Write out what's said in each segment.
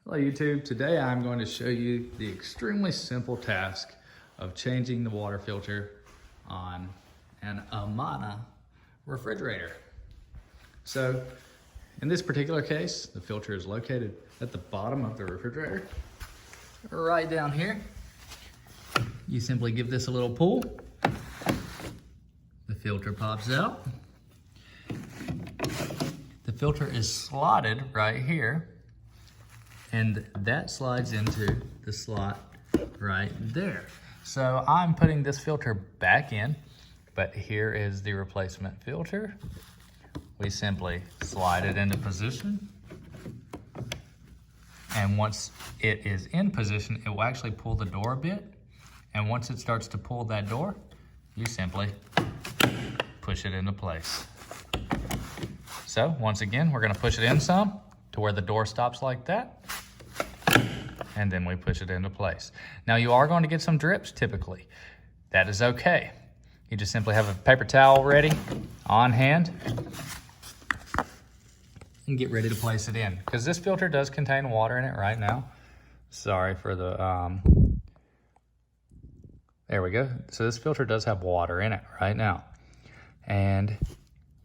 Hello YouTube, today I'm going to show you the extremely simple task of changing the water filter on an Amana refrigerator. So in this particular case, the filter is located at the bottom of the refrigerator, right down here. You simply give this a little pull, the filter pops out. The filter is slotted right here, and that slides into the slot right there. So I'm putting this filter back in, but here is the replacement filter. We simply slide it into position. And once it is in position, it will actually pull the door a bit. And once it starts to pull that door, you simply push it into place. So once again, we're gonna push it in some to where the door stops like that. And then we push it into place. Now you are going to get some drips typically. That is okay. You just simply have a paper towel ready on hand and get ready to place it in. Because this filter does contain water in it right now. Sorry for the, there we go. So this filter does have water in it right now. And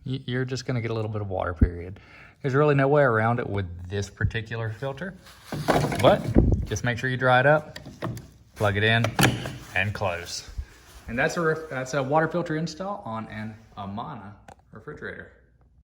you're just gonna get a little bit of water, period. There's really no way around it with this particular filter, but just make sure you dry it up, plug it in, and close. And that's a water filter install on an Amana refrigerator.